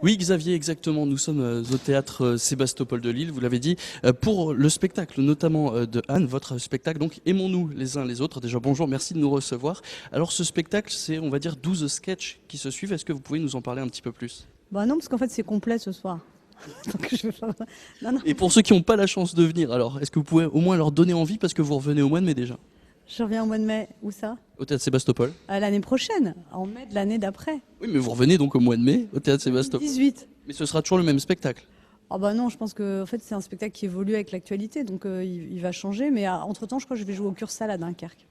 Oui, Xavier, exactement. Nous sommes au théâtre Sébastopol de Lille, vous l'avez dit, pour le spectacle, notamment de Anne, votre spectacle. Donc, aimons-nous les uns les autres. Déjà, bonjour, merci de nous recevoir. Alors, ce spectacle, c'est, on va dire, 12 sketchs qui se suivent. Est-ce que vous pouvez nous en parler un petit peu plus? Bah non, parce qu'en fait, c'est complet ce soir. Donc, je vais pas... Non, non, Et pour ceux qui n'ont pas la chance de venir, alors, est-ce que vous pouvez au moins leur donner envie parce que vous revenez au mois de mai déjà, je reviens au mois de mai. Où ça? au théâtre Sébastopol? L'année prochaine, en mai de l'année d'après. Oui, mais vous revenez donc au mois de mai au théâtre Sébastopol. 18. Mais ce sera toujours le même spectacle. Ah bah non, je pense que en fait, c'est un spectacle qui évolue avec l'actualité, donc il va changer. Mais entre-temps, je crois que je vais jouer au Cursal à Dunkerque.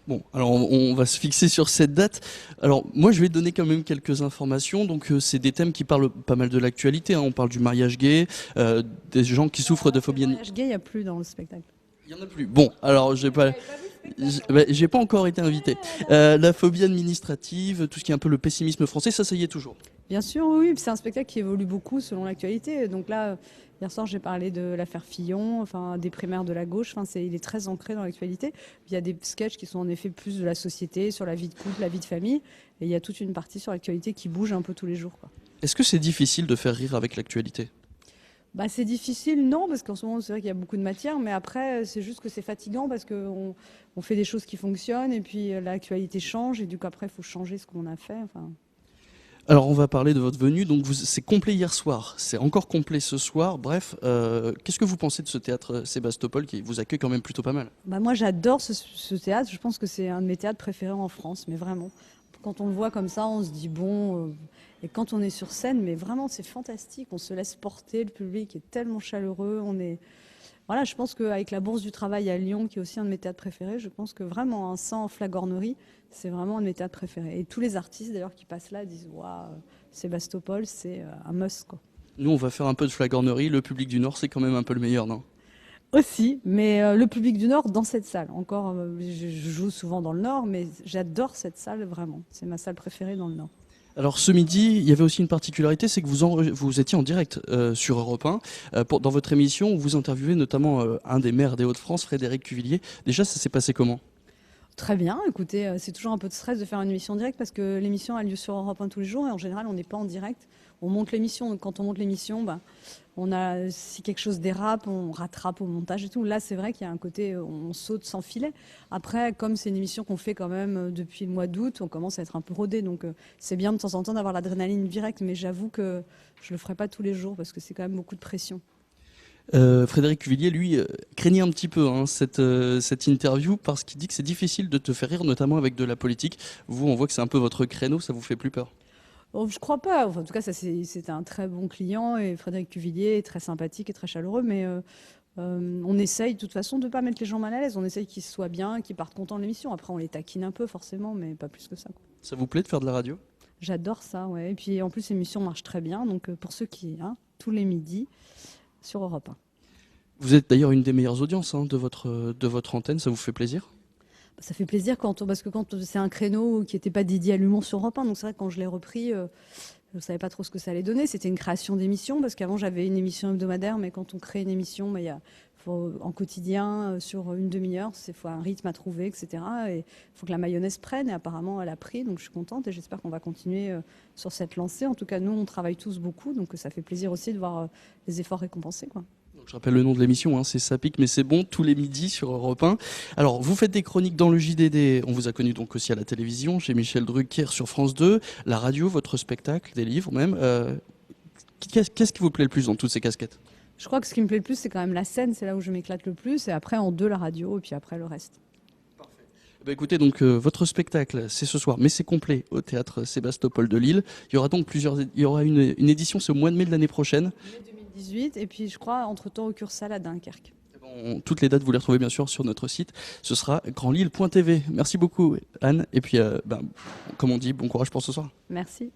Bon, alors on va se fixer sur cette date. Alors moi je vais donner quand même quelques informations. Donc c'est des thèmes qui parlent pas mal de l'actualité, hein. On parle du mariage gay, des gens qui souffrent de phobie. Le mariage gay, il n'y a plus dans le spectacle. Il y en a plus. Bon, alors j'ai pas encore été invité. La phobie administrative, tout ce qui est un peu le pessimisme français, ça y est toujours. Bien sûr, oui, puis c'est un spectacle qui évolue beaucoup selon l'actualité. Donc là, hier soir, j'ai parlé de l'affaire Fillon, enfin des primaires de la gauche. Enfin, il est très ancré dans l'actualité. Il y a des sketchs qui sont en effet plus de la société, sur la vie de couple, la vie de famille. Et il y a toute une partie sur l'actualité qui bouge un peu tous les jours, quoi. Est-ce que c'est difficile de faire rire avec l'actualité? Bah, c'est difficile, non, parce qu'en ce moment, c'est vrai qu'il y a beaucoup de matière, mais après, c'est juste que c'est fatigant parce qu'on fait des choses qui fonctionnent et puis l'actualité change et du coup, après, il faut changer ce qu'on a fait. Enfin, Alors on va parler de votre venue. Donc c'est complet hier soir, c'est encore complet ce soir. Bref, qu'est-ce que vous pensez de ce théâtre Sébastopol qui vous accueille quand même plutôt pas mal? bah, moi, j'adore ce théâtre. Je pense que c'est un de mes théâtres préférés en France, mais vraiment. Quand on le voit comme ça, on se dit bon. Et quand on est sur scène, mais vraiment, c'est fantastique. On se laisse porter. Le public est tellement chaleureux. Voilà, je pense qu'avec la Bourse du Travail à Lyon, qui est aussi un de mes théâtres préférés, je pense que vraiment, sans flagornerie, c'est vraiment un de mes théâtres préférés. Et tous les artistes, d'ailleurs, qui passent là, disent waouh, Sébastopol, c'est un must, quoi. Nous on va faire un peu de flagornerie. Le public du Nord c'est quand même un peu le meilleur, non? Aussi, mais le public du Nord dans cette salle. Encore, je joue souvent dans le Nord, mais j'adore cette salle vraiment. C'est ma salle préférée dans le Nord. Alors ce midi, il y avait aussi une particularité, c'est que vous étiez en direct sur Europe 1. Dans votre émission, vous interviewez notamment un des maires des Hauts-de-France, Frédéric Cuvillier. Déjà, ça s'est passé comment? Très bien, écoutez, c'est toujours un peu de stress de faire une émission en direct parce que l'émission a lieu sur Europe 1 tous les jours et en général on n'est pas en direct. On monte l'émission, donc quand on monte l'émission, bah, si quelque chose dérape, on rattrape au montage et tout. Là c'est vrai qu'il y a un côté, on saute sans filet. Après, comme c'est une émission qu'on fait quand même depuis le mois d'août, on commence à être un peu rodé, donc c'est bien de temps en temps d'avoir l'adrénaline directe, mais j'avoue que je le ferai pas tous les jours parce que c'est quand même beaucoup de pression. Frédéric Cuvillier, lui, craignait un petit peu hein, cette interview parce qu'il dit que c'est difficile de te faire rire, notamment avec de la politique. Vous, on voit que c'est un peu votre créneau, ça vous fait plus peur? Oh, je crois pas. Enfin, en tout cas, c'est un très bon client et Frédéric Cuvillier est très sympathique et très chaleureux. Mais on essaye de toute façon de ne pas mettre les gens mal à l'aise. On essaye qu'ils soient bien, qu'ils partent contents de l'émission. Après, on les taquine un peu forcément, mais pas plus que ça, quoi. Ça vous plaît de faire de la radio? J'adore ça, ouais. Et puis en plus, l'émission marche très bien. Donc pour ceux qui, hein, tous les midis sur Europe 1. Vous êtes d'ailleurs une des meilleures audiences hein, de votre antenne, ça vous fait plaisir? Ça fait plaisir parce que quand c'est un créneau qui n'était pas dédié à l'humour sur Europe 1, donc c'est vrai que quand je l'ai repris, je ne savais pas trop ce que ça allait donner. C'était une création d'émission, parce qu'avant j'avais une émission hebdomadaire, mais quand on crée une émission, bah, faut, en quotidien, sur une demi-heure, il faut un rythme à trouver, etc. Et il faut que la mayonnaise prenne, et apparemment elle a pris, donc je suis contente, et j'espère qu'on va continuer sur cette lancée. En tout cas, nous, on travaille tous beaucoup, donc ça fait plaisir aussi de voir les efforts récompensés, quoi. Donc, je rappelle le nom de l'émission, hein, c'est Ça pique mais c'est bon, tous les midis sur Europe 1. Alors, vous faites des chroniques dans le JDD, on vous a connu donc aussi à la télévision, chez Michel Drucker sur France 2, la radio, votre spectacle, des livres même. Qu'est-ce qui vous plaît le plus dans toutes ces casquettes? Je crois que ce qui me plaît le plus, c'est quand même la scène, c'est là où je m'éclate le plus, et après en deux la radio, et puis après le reste. Eh ben, écoutez, donc votre spectacle, c'est ce soir, mais c'est complet au théâtre Sébastopol de Lille. Il y aura donc il y aura une édition, c'est au mois de mai de l'année prochaine. Mai 2018, et puis je crois entre-temps au Cursal à Dunkerque. Toutes les dates, vous les retrouvez bien sûr sur notre site. Ce sera grandlille.tv. Merci beaucoup, Anne. Et puis, comme on dit, bon courage pour ce soir. Merci.